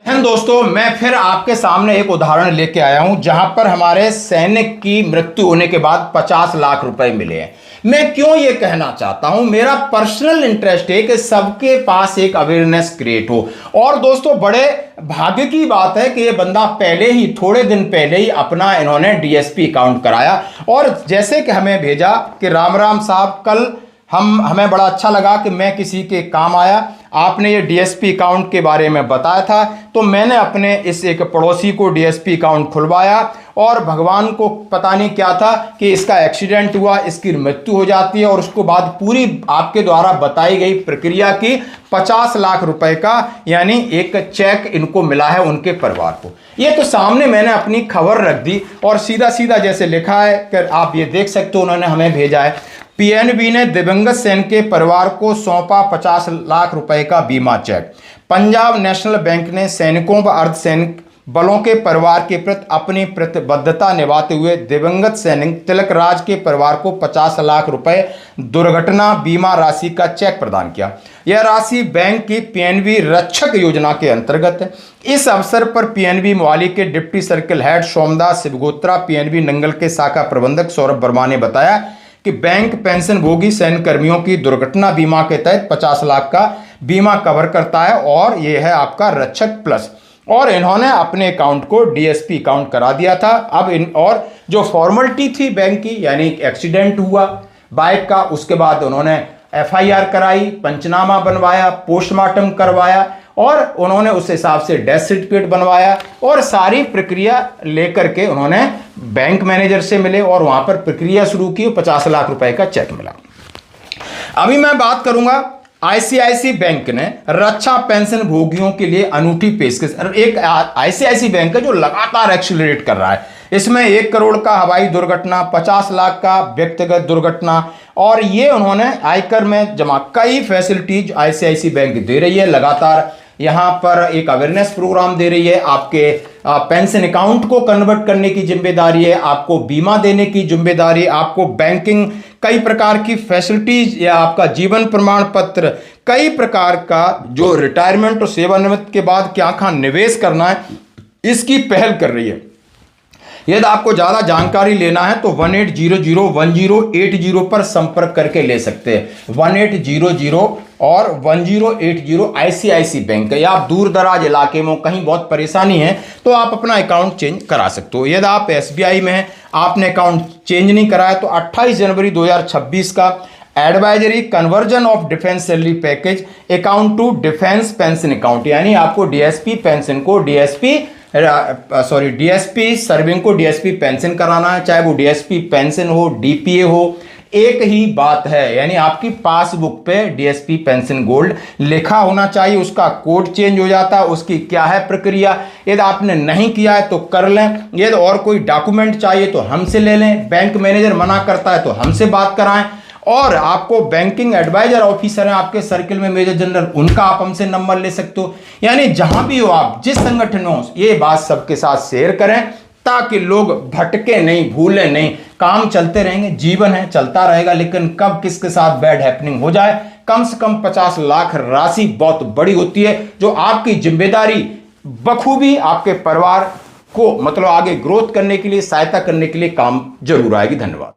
दोस्तों, मैं फिर आपके सामने एक उदाहरण लेके आया हूं जहां पर हमारे सैनिक की मृत्यु होने के बाद 50 लाख रुपए मिले हैं। मैं क्यों ये कहना चाहता हूं, मेरा पर्सनल इंटरेस्ट है कि सबके पास एक अवेयरनेस क्रिएट हो। और दोस्तों, बड़े भाग्य की बात है कि ये बंदा पहले ही, थोड़े दिन पहले ही अपना इन्होंने डीएसपी अकाउंट कराया। और जैसे कि हमें भेजा कि राम राम साहब, कल हमें बड़ा अच्छा लगा कि मैं किसी के काम आया, आपने ये डीएसपी अकाउंट के बारे में बताया था, तो मैंने अपने इस एक पड़ोसी को डीएसपी अकाउंट खुलवाया। और भगवान को पता नहीं क्या था कि इसका एक्सीडेंट हुआ, इसकी मृत्यु हो जाती है और उसके बाद पूरी आपके द्वारा बताई गई प्रक्रिया की 50 लाख रुपए का यानी एक चेक इनको मिला है उनके परिवार को। ये तो सामने मैंने अपनी खबर रख दी और सीधा सीधा जैसे लिखा है कि आप ये देख सकते हो, उन्होंने हमें भेजा है, पीएनबी ने दिवंगत सैनिक के परिवार को सौंपा 50 लाख रुपए का बीमा चेक। पंजाब नेशनल बैंक ने सैनिकों व अर्धसैनिक बलों के परिवार के प्रति अपनी प्रतिबद्धता निभाते हुए दिवंगत सैनिक तिलक राज के परिवार को 50 लाख रुपए दुर्घटना बीमा राशि का चेक प्रदान किया। यह राशि बैंक की पीएनबी रक्षक योजना के अंतर्गत है। इस अवसर पर पीएनबी मोहाली के deputy circle head Somdas Shivgotra, PNB Nangal के शाखा प्रबंधक सौरभ वर्मा ने बताया कि बैंक पेंशन भोगी सैन्य कर्मियों की दुर्घटना बीमा के तहत 50 लाख का बीमा कवर करता है और यह है आपका रक्षक प्लस। और इन्होंने अपने अकाउंट को डीएसपी अकाउंट करा दिया था। अब और जो फॉर्मेलिटी थी बैंक की, यानी एक्सीडेंट हुआ बाइक का, उसके बाद उन्होंने एफआईआर कराई, पंचनामा बनवाया, पोस्टमार्टम करवाया और उन्होंने उस हिसाब से डेथ सर्टिफिकेट बनवाया और सारी प्रक्रिया लेकर के उन्होंने बैंक मैनेजर से मिले और वहां पर प्रक्रिया शुरू की। 50 लाख रुपए का चेक मिला। अभी मैं बात करूंगा, आईसीआईसी बैंक ने रक्षा पेंशन भोगियों के लिए अनूठी पेशकश, एक आईसीआईसी बैंक है जो लगातार एक्सीलरेट कर रहा है। इसमें 1 करोड़ का हवाई दुर्घटना, 50 लाख का व्यक्तिगत दुर्घटना, और ये उन्होंने आयकर में जमा कई फैसिलिटीज आईसीआईसी बैंक दे रही है। लगातार यहाँ पर एक अवेयरनेस प्रोग्राम दे रही है, आपके पेंशन अकाउंट को कन्वर्ट करने की जिम्मेदारी है, आपको बीमा देने की जिम्मेदारी है, आपको बैंकिंग कई प्रकार की फैसिलिटीज या आपका जीवन प्रमाण पत्र, कई प्रकार का जो रिटायरमेंट और सेवानिवृत्ति के बाद क्या कहाँ निवेश करना है, इसकी पहल कर रही है। यदि आपको ज़्यादा जानकारी लेना है तो 18001080 पर संपर्क करके ले सकते हैं। 1800 और 1080 आईसीआईसी बैंक है। या आप दूर दराज इलाके में कहीं बहुत परेशानी है तो आप अपना अकाउंट चेंज करा सकते हो। यदि आप एसबीआई में हैं, आपने अकाउंट चेंज नहीं कराया तो 28 जनवरी 2026 का advisory conversion of defence salary package account to defence pension account, यानी आपको डीएसपी पेंशन को डीएसपी सर्विंग को डीएसपी पेंशन कराना है, चाहे वो डीएसपी पेंशन हो, डीपीए हो, एक ही बात है। यानी आपकी पासबुक पे डीएसपी पेंशन गोल्ड लिखा होना चाहिए, उसका कोड चेंज हो जाता है, उसकी क्या है प्रक्रिया। यदि आपने नहीं किया है तो कर लें। यदि और कोई डॉक्यूमेंट चाहिए तो हमसे ले लें, बैंक मैनेजर मना करता है तो हमसे बात कराएं। और आपको बैंकिंग एडवाइजर ऑफिसर है आपके सर्किल में मेजर जनरल, उनका आप हमसे नंबर ले सकते हो। यानी जहां भी हो आप, जिस संगठन में हो, ये बात सबके साथ शेयर करें ताकि लोग भटके नहीं, भूले नहीं। काम चलते रहेंगे, जीवन है, चलता रहेगा, लेकिन कब किसके साथ बैड हैपनिंग हो जाए। कम से कम 50 लाख राशि बहुत बड़ी होती है जो आपकी जिम्मेदारी बखूबी आपके परिवार को मतलब आगे ग्रोथ करने के लिए, सहायता करने के लिए काम जरूर आएगी। धन्यवाद।